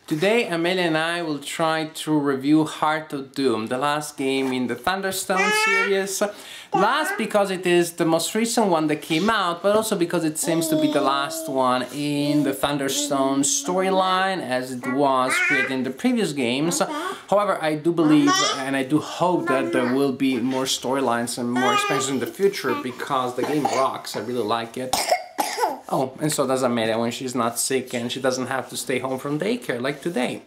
Today, Amelia and I will try to review Heart of Doom, the last game in the Thunderstone series. Last because it is the most recent one that came out, but also because it seems to be the last one in the Thunderstone storyline as it was created in the previous games. However, I do believe and I do hope that there will be more storylines and more expansions in the future because the game rocks. I really like it. Oh, and so does Amelia when she's not sick and she doesn't have to stay home from daycare like today.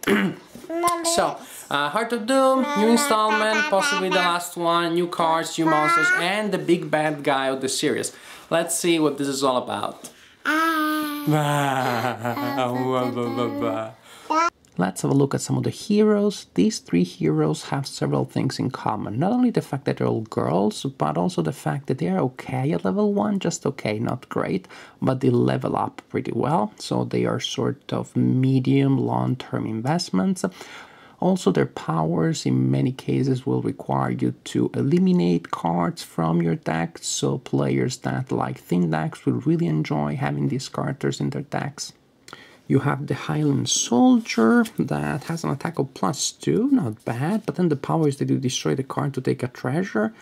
So, Heart of Doom, new installment, possibly the last one, new cards, new monsters, and the big bad guy of the series. Let's see what this is all about. Let's have a look at some of the heroes. These three heroes have several things in common. Not only the fact that they're all girls, but also the fact that they're okay at level 1, just okay, not great, but they level up pretty well. So they are sort of medium, long-term investments. Also, their powers in many cases will require you to eliminate cards from your deck, so players that like thin decks will really enjoy having these characters in their decks. You have the Highland Soldier that has an attack of +2, not bad, but then the power is that you destroy the card to take a treasure.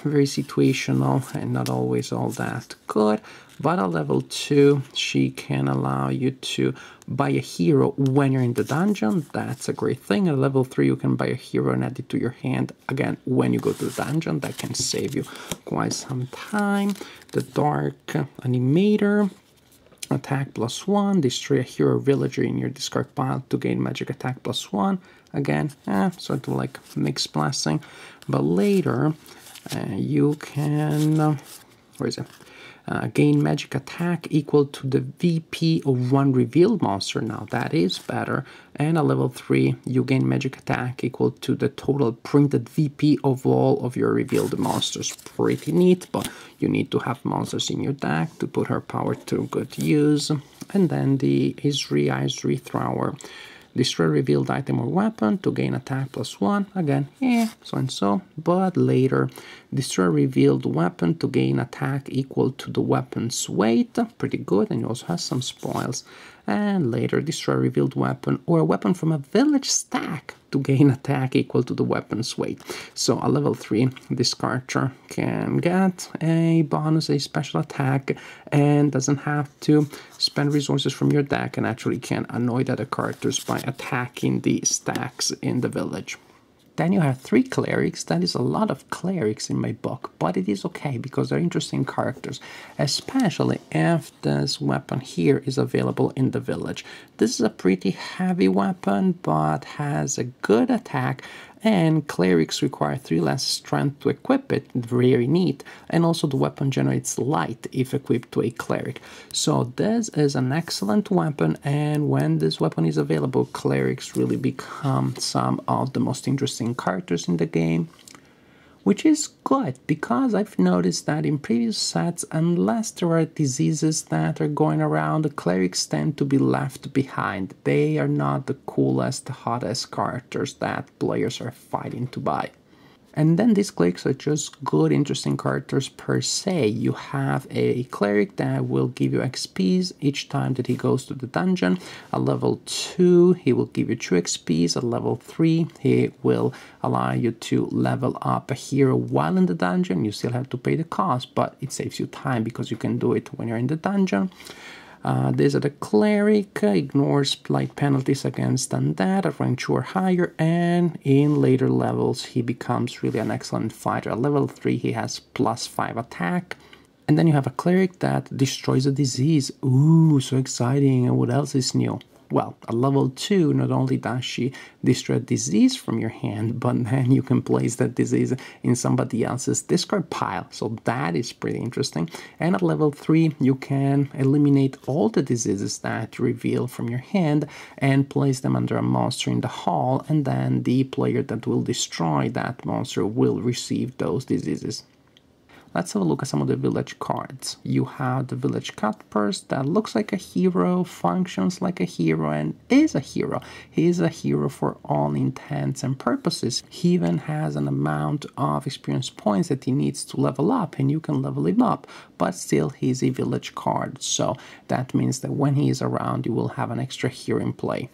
Very situational and not always all that good. But at level 2, she can allow you to buy a hero when you're in the dungeon. That's a great thing. At level 3, you can buy a hero and add it to your hand, again, when you go to the dungeon. That can save you quite some time. The Dark Animator. Attack +1, destroy a hero villager in your discard pile to gain magic attack +1. Again, sort of like mixed blessing. But later, you can, where is it? Gain magic attack equal to the VP of one revealed monster. Now that is better. And at level 3, you gain magic attack equal to the total printed VP of all of your revealed monsters. Pretty neat, but you need to have monsters in your deck to put her power to good use. And then the Isri Thrower. Destroy revealed item or weapon to gain attack +1. Again, so and so. But later, destroy revealed weapon to gain attack equal to the weapon's weight. Pretty good, and it also has some spoils. And later, destroy revealed weapon or a weapon from a village stack to gain attack equal to the weapon's weight. So at level 3, this character can get a bonus, a special attack, and doesn't have to spend resources from your deck and actually can annoy the other characters by attacking the stacks in the village. Then you have 3 clerics. That is a lot of clerics in my book, but it is okay because they're interesting characters, especially if this weapon here is available in the village. This is a pretty heavy weapon, but has a good attack, and clerics require 3 less strength to equip it. Very neat. And also the weapon generates light if equipped to a cleric. So this is an excellent weapon, and when this weapon is available, clerics really become some of the most interesting characters in the game. Which is good, because I've noticed that in previous sets, unless there are diseases that are going around, the clerics tend to be left behind. They are not the coolest, hottest characters that players are fighting to buy. And then these clerics are just good, interesting characters per se. You have a cleric that will give you XPs each time that he goes to the dungeon. At level 2, he will give you 2 XPs. At level 3, he will allow you to level up a hero while in the dungeon. You still have to pay the cost, but it saves you time because you can do it when you're in the dungeon. This is the cleric, ignores blight penalties against undead at rank 2 or higher, and in later levels he becomes really an excellent fighter. At level 3 he has +5 attack. And then you have a cleric that destroys a disease. Ooh, so exciting. And what else is new? Well, at level 2, not only does she destroy a disease from your hand, but then you can place that disease in somebody else's discard pile. So that is pretty interesting. And at level 3, you can eliminate all the diseases that you reveal from your hand and place them under a monster in the hall, and then the player that will destroy that monster will receive those diseases. Let's have a look at some of the village cards. You have the village cutpurse that looks like a hero, functions like a hero, and is a hero. He is a hero for all intents and purposes. He even has an amount of experience points that he needs to level up, and you can level him up, but still he's a village card. So that means that when he is around, you will have an extra hero in play.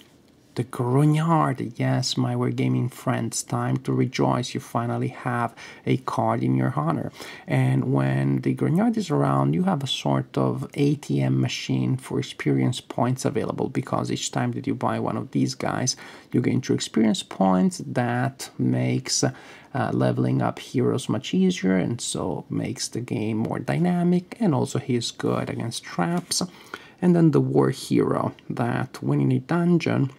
The Grognard, yes, my Wargaming friends, time to rejoice. You finally have a card in your honor. And when the Grognard is around, you have a sort of ATM machine for experience points available, because each time that you buy one of these guys, you gain 2 experience points. That makes leveling up heroes much easier, and so makes the game more dynamic, and also he is good against traps. And then the War Hero, that when in a dungeon,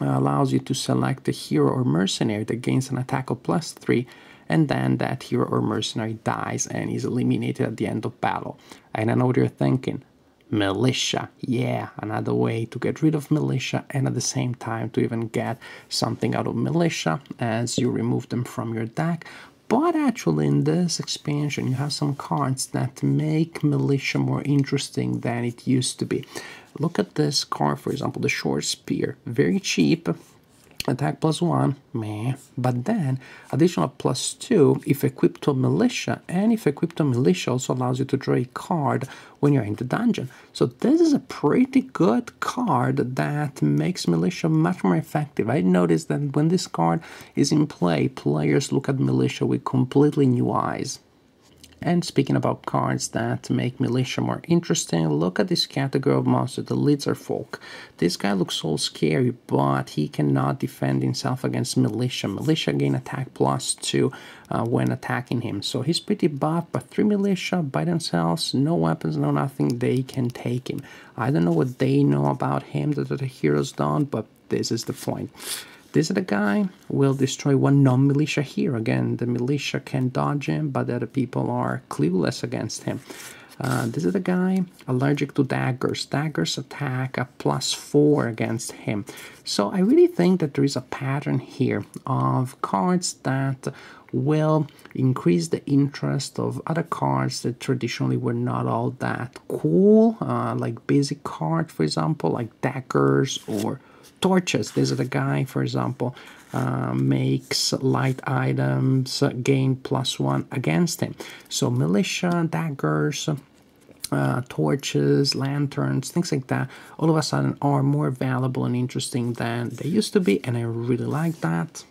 allows you to select a hero or mercenary that gains an attack of +3, and then that hero or mercenary dies and is eliminated at the end of battle. And I know what you're thinking, militia. Yeah, another way to get rid of militia, and at the same time to even get something out of militia as you remove them from your deck. But actually in this expansion you have some cards that make militia more interesting than it used to be. Look at this card, for example, the Short Spear. Very cheap, attack +1, meh. But then additional +2 if equipped to a militia, and if equipped to a militia also allows you to draw a card when you're in the dungeon. So this is a pretty good card that makes militia much more effective. I noticed that when this card is in play, players look at militia with completely new eyes. And speaking about cards that make militia more interesting, look at this category of monster, the Lizard Folk. This guy looks so scary, but he cannot defend himself against militia. Militia gain attack +2 when attacking him. So he's pretty buff, but 3 militia by themselves, no weapons, no nothing, they can take him. I don't know what they know about him that the heroes don't, but this is the point. This is the guy will destroy 1 non-militia hero. Again, the militia can dodge him, but the other people are clueless against him. This is the guy allergic to daggers. Daggers attack a +4 against him. So I really think that there is a pattern here of cards that will increase the interest of other cards that traditionally were not all that cool, like basic cards, for example, like daggers or torches. This is the guy, for example, makes light items gain +1 against him. So militia, daggers, torches, lanterns, things like that, all of a sudden are more valuable and interesting than they used to be, and I really like that.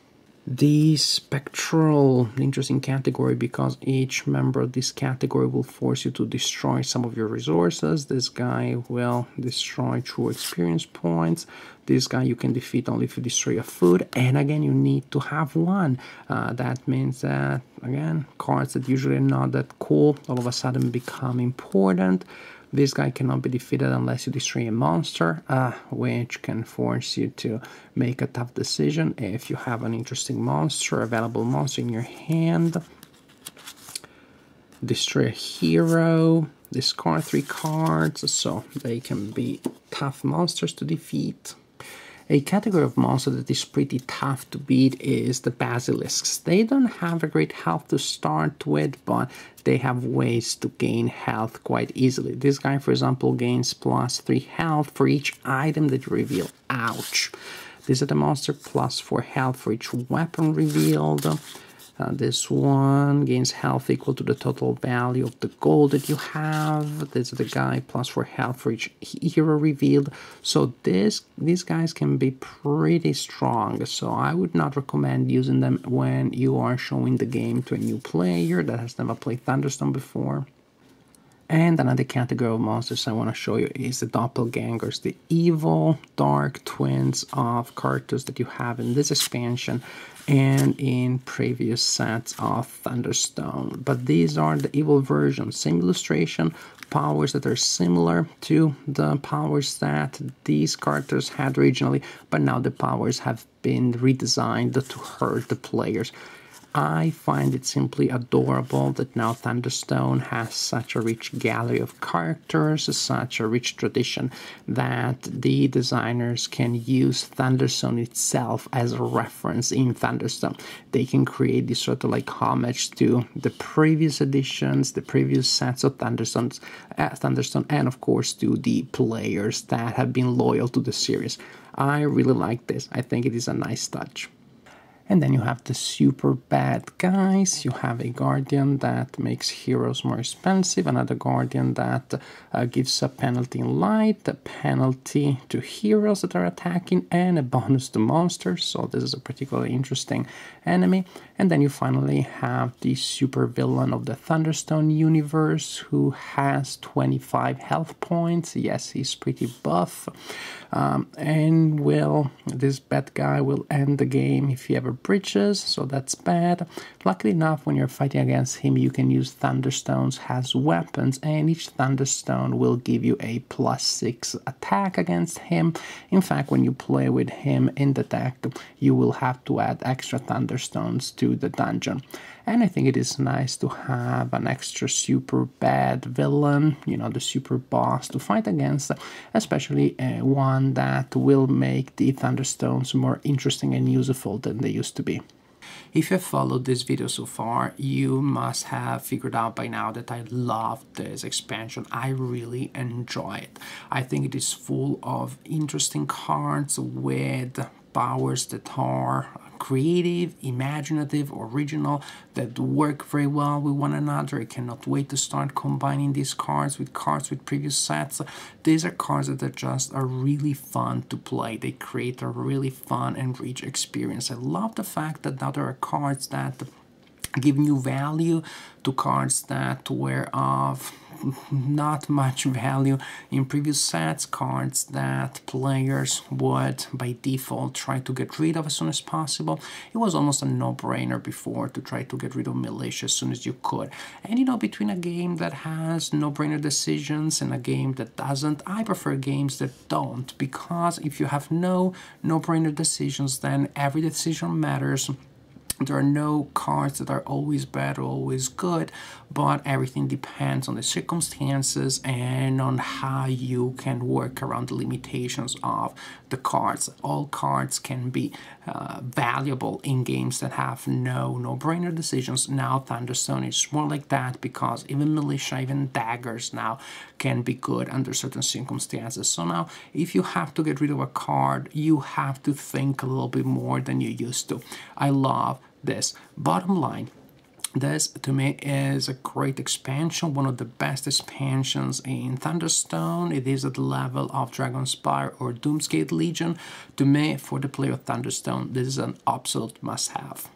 The spectral, interesting category, because each member of this category will force you to destroy some of your resources. This guy will destroy 2 experience points. This guy you can defeat only if you destroy a food, and again you need to have 1. That means that, again, cards that usually are not that cool all of a sudden become important. This guy cannot be defeated unless you destroy a monster, which can force you to make a tough decision if you have an interesting monster, a valuable monster in your hand. Destroy a hero, discard 3 cards, so they can be tough monsters to defeat. A category of monster that is pretty tough to beat is the basilisks. They don't have a great health to start with, but they have ways to gain health quite easily. This guy, for example, gains +3 health for each item that you reveal. Ouch! This is the monster, +4 health for each weapon revealed. This one gains health equal to the total value of the gold that you have. This is the guy, +4 health for each hero revealed. So these guys can be pretty strong. So I would not recommend using them when you are showing the game to a new player that has never played Thunderstone before. And another category of monsters I want to show you is the Doppelgangers, the evil dark twins of characters that you have in this expansion and in previous sets of Thunderstone. But these are the evil versions, same illustration, powers that are similar to the powers that these characters had originally, but now the powers have been redesigned to hurt the players. I find it simply adorable that now Thunderstone has such a rich gallery of characters, such a rich tradition, that the designers can use Thunderstone itself as a reference in Thunderstone. They can create this sort of like homage to the previous editions, the previous sets of Thunderstone, and of course to the players that have been loyal to the series. I really like this. I think it is a nice touch. And then you have the super bad guys. You have a guardian that makes heroes more expensive, another guardian that gives a penalty in light, a penalty to heroes that are attacking, and a bonus to monsters. So this is a particularly interesting enemy. And then you finally have the super villain of the Thunderstone universe, who has 25 health points. Yes, he's pretty buff. And well, this bad guy will end the game if he ever breaches, so that's bad. Luckily enough, when you're fighting against him, you can use Thunderstones as weapons, and each Thunderstone will give you a +6 attack against him. In fact, when you play with him in the deck, you will have to add extra Thunderstones to the dungeon. And I think it is nice to have an extra super bad villain, you know, the super boss to fight against, especially one that will make the Thunderstones more interesting and useful than they used to be. If you have followed this video so far, you must have figured out by now that I love this expansion. I really enjoy it. I think it is full of interesting cards with powers that are creative, imaginative, original, that work very well with one another. I cannot wait to start combining these cards with previous sets. These are cards that are really fun to play. They create a really fun and rich experience. I love the fact that now there are cards that give new value to cards that were of not much value in previous sets, cards that players would by default try to get rid of as soon as possible. It was almost a no-brainer before to try to get rid of Militia as soon as you could. And you know, between a game that has no-brainer decisions and a game that doesn't, I prefer games that don't, because if you have no-brainer decisions, then every decision matters. There are no cards that are always bad or always good, but everything depends on the circumstances and on how you can work around the limitations of the cards. All cards can be valuable in games that have no-brainer decisions. Now Thunderstone is more like that, because even Militia, even Daggers now can be good under certain circumstances. So now if you have to get rid of a card, you have to think a little bit more than you used to. I love this. Bottom line, this to me is a great expansion, one of the best expansions in Thunderstone. It is at the level of Dragonspire or Doomsgate Legion. To me, for the player of Thunderstone, this is an absolute must-have.